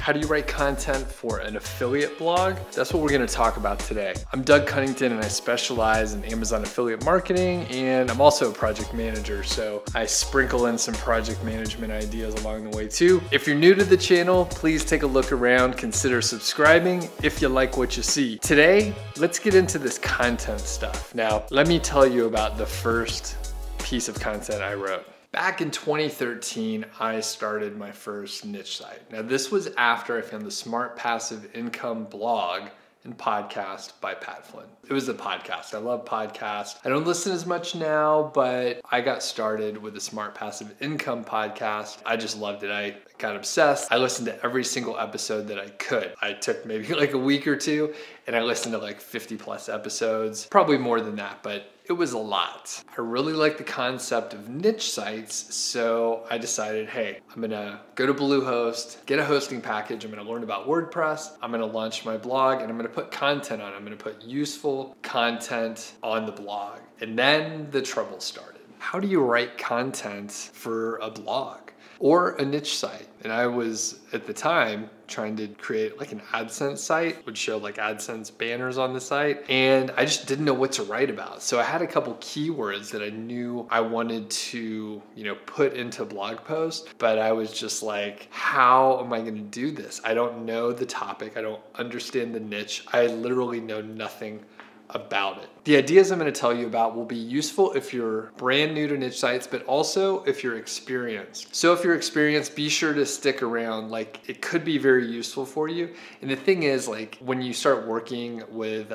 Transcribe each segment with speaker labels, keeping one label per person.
Speaker 1: How do you write content for an affiliate blog? That's what we're gonna talk about today. I'm Doug Cunnington and I specialize in Amazon affiliate marketing, and I'm also a project manager, so I sprinkle in some project management ideas along the way too. If you're new to the channel, please take a look around, consider subscribing if you like what you see. Today, let's get into this content stuff. Now, let me tell you about the first piece of content I wrote. Back in 2013, I started my first niche site. Now this was after I found the Smart Passive Income blog and podcast by Pat Flynn. It was a podcast. I love podcasts. I don't listen as much now, but I got started with the Smart Passive Income podcast. I just loved it. I got obsessed. I listened to every single episode that I could. I took maybe like a week or two and I listened to like 50 plus episodes, probably more than that, but it was a lot. I really like the concept of niche sites, so I decided, hey, I'm gonna go to Bluehost, get a hosting package, I'm gonna learn about WordPress, I'm gonna launch my blog, and I'm gonna put content on it. I'm gonna put useful content on the blog. And then the trouble started. How do you write content for a blog or a niche site? And I was, at the time, trying to create like an AdSense site, would show like AdSense banners on the site, and I just didn't know what to write about. So I had a couple keywords that I knew I wanted to, put into blog posts, but I was just like, how am I gonna do this? I don't know the topic, I don't understand the niche, I literally know nothing about it. The ideas I'm going to tell you about will be useful if you're brand new to niche sites, but also if you're experienced. So if you're experienced, be sure to stick around. Like, it could be very useful for you. And the thing is, like, when you start working with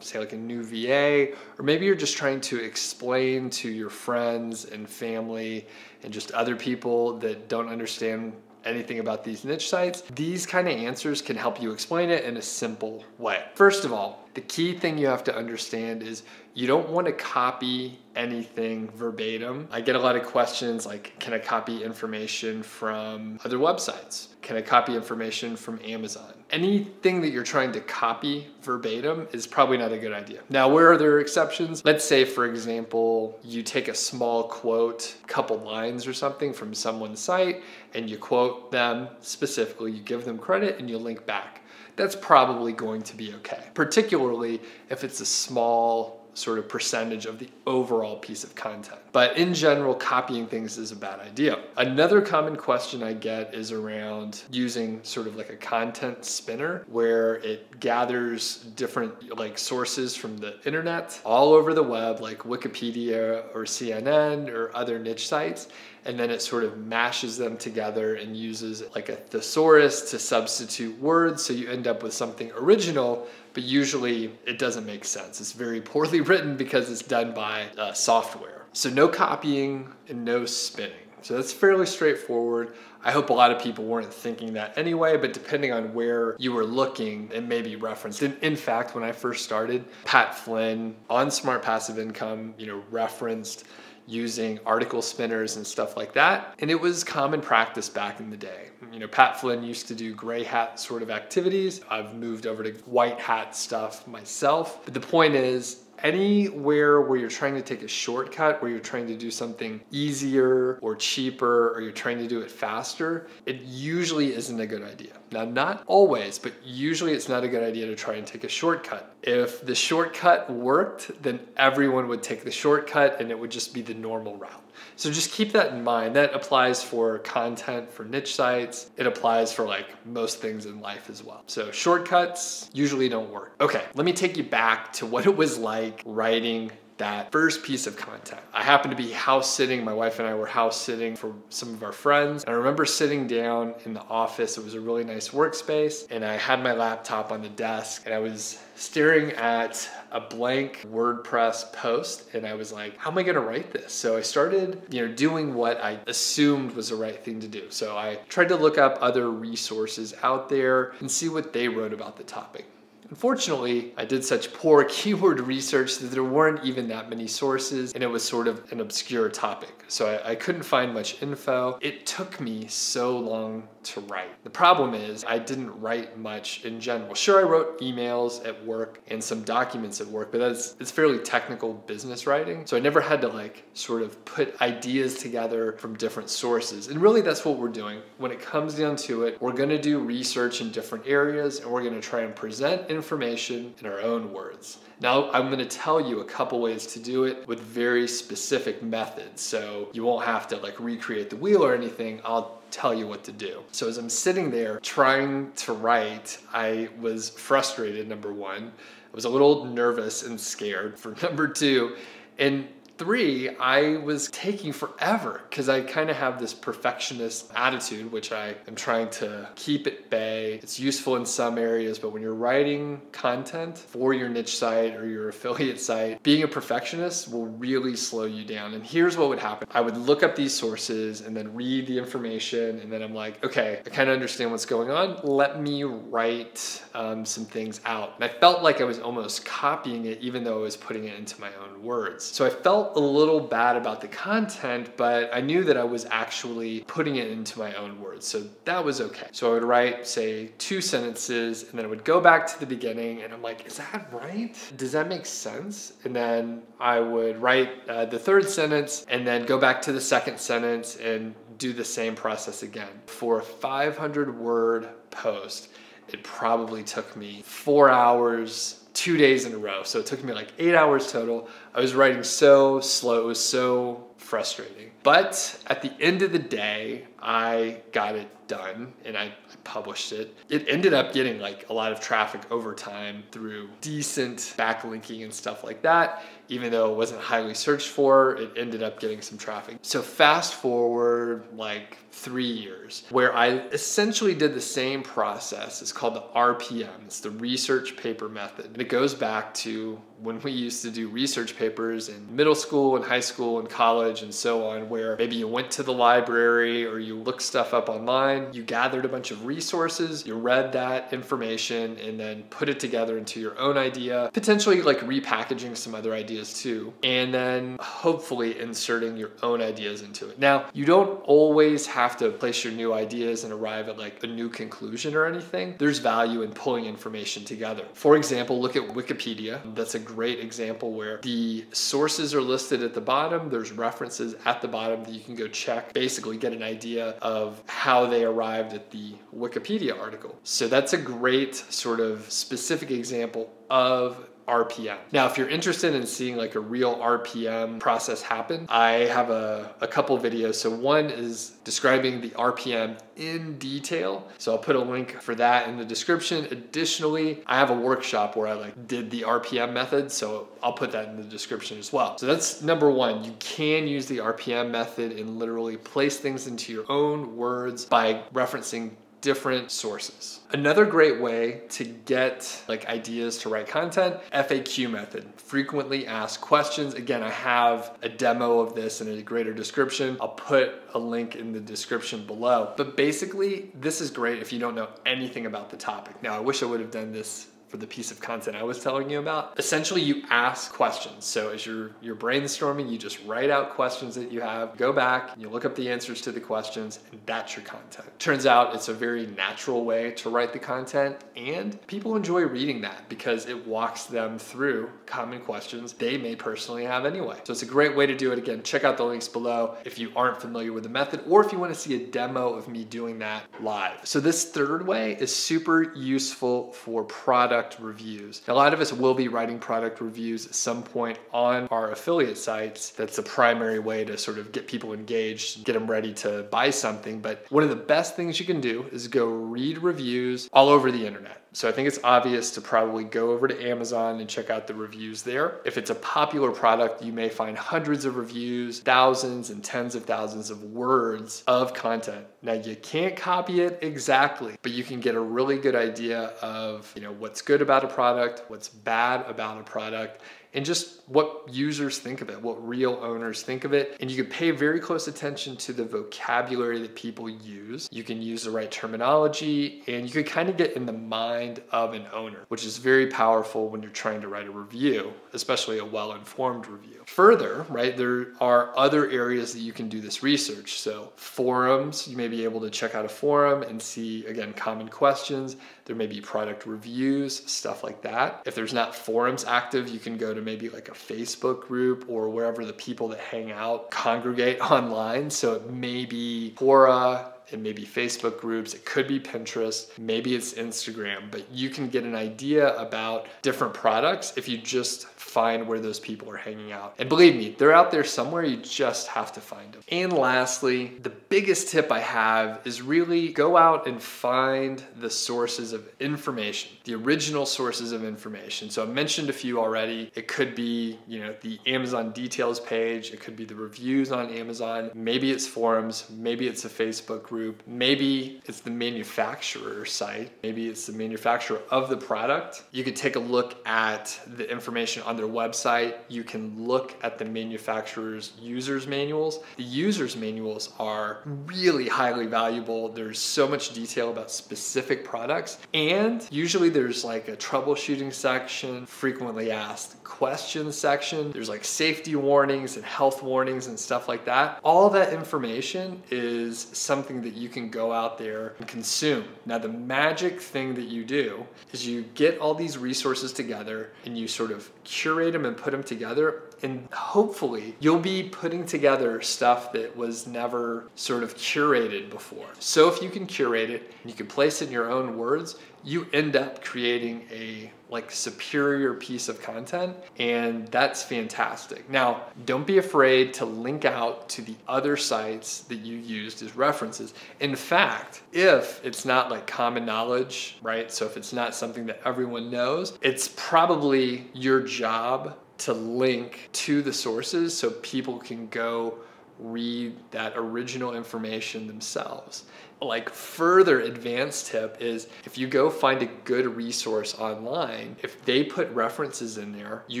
Speaker 1: say like a new VA, or maybe you're just trying to explain to your friends and family and just other people that don't understand anything about these niche sites, these kind of answers can help you explain it in a simple way. First of all, the key thing you have to understand is you don't want to copy anything verbatim. I get a lot of questions like, can I copy information from other websites? Can I copy information from Amazon? Anything that you're trying to copy verbatim is probably not a good idea. Now, where are there exceptions? Let's say, for example, you take a small quote, couple lines or something from someone's site, and you quote them specifically, you give them credit, and you link back. That's probably going to be okay, particularly if it's a small sort of percentage of the overall piece of content. But in general, copying things is a bad idea. Another common question I get is around using sort of like a content spinner, where it gathers different like sources from the internet all over the web, like Wikipedia or CNN or other niche sites, and then it sort of mashes them together and uses like a thesaurus to substitute words, so you end up with something original, but usually it doesn't make sense. It's very poorly written because it's done by software. So no copying and no spinning. So that's fairly straightforward. I hope a lot of people weren't thinking that anyway, but depending on where you were looking, it may be referenced. In fact, when I first started, Pat Flynn on Smart Passive Income, referenced using article spinners and stuff like that. And it was common practice back in the day. Pat Flynn used to do gray hat sort of activities. I've moved over to white hat stuff myself. But the point is, anywhere where you're trying to take a shortcut, where you're trying to do something easier or cheaper, or you're trying to do it faster, it usually isn't a good idea. Now, not always, but usually it's not a good idea to try and take a shortcut. If the shortcut worked, then everyone would take the shortcut and it would just be the normal route. So just keep that in mind. That applies for content for niche sites. It applies for like most things in life as well. So shortcuts usually don't work. Okay, let me take you back to what it was like writing that first piece of content. I happened to be house sitting. My wife and I were house sitting for some of our friends. And I remember sitting down in the office. It was a really nice workspace. And I had my laptop on the desk and I was staring at a blank WordPress post. And I was like, how am I gonna write this? So I started, doing what I assumed was the right thing to do. So I tried to look up other resources out there and see what they wrote about the topic. Unfortunately, I did such poor keyword research that there weren't even that many sources, and it was sort of an obscure topic. So I couldn't find much info. It took me so long to write. The problem is I didn't write much in general. Sure, I wrote emails at work and some documents at work, but it's fairly technical business writing. So I never had to like sort of put ideas together from different sources. And really that's what we're doing. When it comes down to it, we're gonna do research in different areas and we're gonna try and present information in our own words. Now, I'm gonna tell you a couple ways to do it with very specific methods. So you won't have to like recreate the wheel or anything. I'll tell you what to do. So as I'm sitting there trying to write, I was frustrated, number one. I was a little nervous and scared for number two. And three, I was taking forever because I kind of have this perfectionist attitude, which I am trying to keep at bay. It's useful in some areas, but when you're writing content for your niche site or your affiliate site, being a perfectionist will really slow you down. And here's what would happen. I would look up these sources and then read the information. And then I'm like, okay, I kind of understand what's going on. Let me write some things out. And I felt like I was almost copying it, even though I was putting it into my own words. So I felt a little bad about the content, but I knew that I was actually putting it into my own words. So that was okay. So I would write, say, 2 sentences, and then I would go back to the beginning, and I'm like, is that right? Does that make sense? And then I would write the 3rd sentence, and then go back to the 2nd sentence and do the same process again. For a 500-word post, it probably took me 4 hours, 2 days in a row. So it took me like 8 hours total. I was writing so slow. It was so frustrating. But at the end of the day, I got it done and I published it. It ended up getting like a lot of traffic over time through decent backlinking and stuff like that. Even though it wasn't highly searched for, it ended up getting some traffic. So fast forward like 3 years, where I essentially did the same process. It's called the RPM. It's the research paper method. And it goes back to when we used to do research papers in middle school and high school and college and so on, where maybe you went to the library or you looked stuff up online, you gathered a bunch of resources, you read that information and then put it together into your own idea, potentially like repackaging some other ideas too, and then hopefully inserting your own ideas into it. Now, you don't always have to place your new ideas and arrive at like a new conclusion or anything. There's value in pulling information together. For example, look at Wikipedia. That's a great example where the sources are listed at the bottom. There's references at the bottom that you can go check, basically get an idea of how they arrived at the Wikipedia article. So that's a great sort of specific example of RPM. Now, if you're interested in seeing like a real RPM process happen, I have a couple videos. So one is describing the RPM in detail. So I'll put a link for that in the description. Additionally, I have a workshop where I like did the RPM method. So I'll put that in the description as well. So that's number one. You can use the RPM method and literally place things into your own words by referencing different sources. Another great way to get like ideas to write content, FAQ method, frequently asked questions. Again, I have a demo of this in a greater description. I'll put a link in the description below. But basically, this is great if you don't know anything about the topic. Now, I wish I would have done this for the piece of content I was telling you about. Essentially, you ask questions. So as you're brainstorming, you just write out questions that you have, go back, you look up the answers to the questions, and that's your content. Turns out it's a very natural way to write the content, and people enjoy reading that because it walks them through common questions they may personally have anyway. So it's a great way to do it. Again, check out the links below if you aren't familiar with the method, or if you want to see a demo of me doing that live. So this third way is super useful for product reviews. Now, a lot of us will be writing product reviews at some point on our affiliate sites. That's a primary way to sort of get people engaged, get them ready to buy something. But one of the best things you can do is go read reviews all over the internet. So I think it's obvious to probably go over to Amazon and check out the reviews there. If it's a popular product, you may find hundreds of reviews, thousands and tens of thousands of words of content. Now, you can't copy it exactly, but you can get a really good idea of, what's good about a product, what's bad about a product, and just what users think of it, what real owners think of it. And you can pay very close attention to the vocabulary that people use. You can use the right terminology, and you can kind of get in the mind of an owner, which is very powerful when you're trying to write a review, especially a well-informed review. Further, right, there are other areas that you can do this research. So forums, you may be able to check out a forum and see, again, common questions. There may be product reviews, stuff like that. If there's not forums active, you can go to maybe like a Facebook group or wherever the people that hang out congregate online. So it may be Quora, it may be Facebook groups, it could be Pinterest, maybe it's Instagram, but you can get an idea about different products if you just find where those people are hanging out. And believe me, they're out there somewhere, you just have to find them. And lastly, the biggest tip I have is really go out and find the sources of information, the original sources of information. So I mentioned a few already. It could be, the Amazon details page, it could be the reviews on Amazon, maybe it's forums, maybe it's a Facebook group, maybe it's the manufacturer site, maybe it's the manufacturer of the product. You could take a look at the information on their website. You can look at the manufacturer's user's manuals. The user's manuals are really highly valuable. There's so much detail about specific products, and usually there's like a troubleshooting section, frequently asked questions section. There's like safety warnings and health warnings and stuff like that. All that information is something that you can go out there and consume. Now, the magic thing that you do is you get all these resources together and you sort of curate them and put them together, and hopefully you'll be putting together stuff that was never sort of curated before. So if you can curate it and you can place it in your own words, you end up creating a superior piece of content, and that's fantastic. Now, don't be afraid to link out to the other sites that you used as references. In fact, if it's not like common knowledge, right? So if it's not something that everyone knows, it's probably your job to link to the sources so people can go read that original information themselves. Like further advanced tip is if you go find a good resource online, if they put references in there, you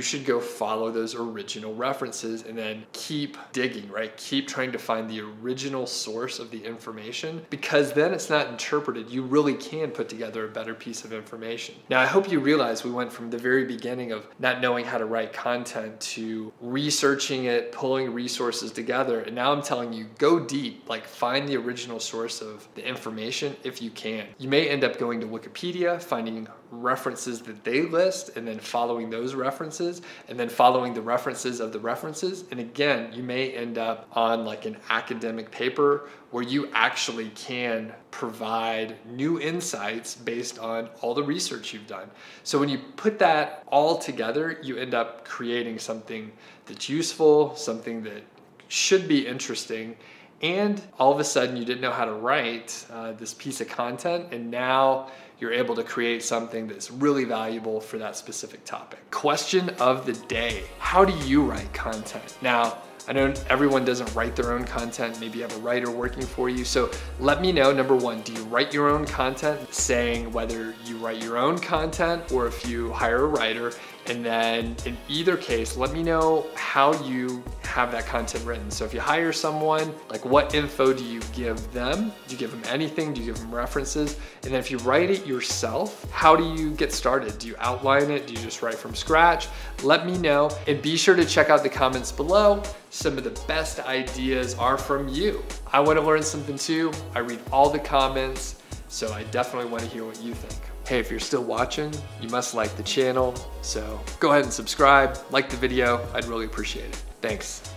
Speaker 1: should go follow those original references and then keep digging, right? Keep trying to find the original source of the information, because then it's not interpreted. You really can put together a better piece of information. Now, I hope you realize we went from the very beginning of not knowing how to write content to researching it, pulling resources together. And now I'm telling you, go deep, like find the original source of the information if you can. You may end up going to Wikipedia, finding references that they list, and then following those references, and then following the references of the references. And again, you may end up on like an academic paper where you actually can provide new insights based on all the research you've done. So when you put that all together, you end up creating something that's useful, something that should be interesting, and all of a sudden you didn't know how to write this piece of content, and now you're able to create something that's really valuable for that specific topic. Question of the day: how do you write content? Now, I know everyone doesn't write their own content. Maybe you have a writer working for you. So let me know, number one, do you write your own content? Saying whether you write your own content or if you hire a writer. And then in either case, let me know how you have that content written. So if you hire someone, like what info do you give them? Do you give them anything? Do you give them references? And then if you write it yourself, how do you get started? Do you outline it? Do you just write from scratch? Let me know, and be sure to check out the comments below. Some of the best ideas are from you. I want to learn something too. I read all the comments, so I definitely want to hear what you think. Hey, if you're still watching, you must like the channel, so go ahead and subscribe, like the video. I'd really appreciate it. Thanks.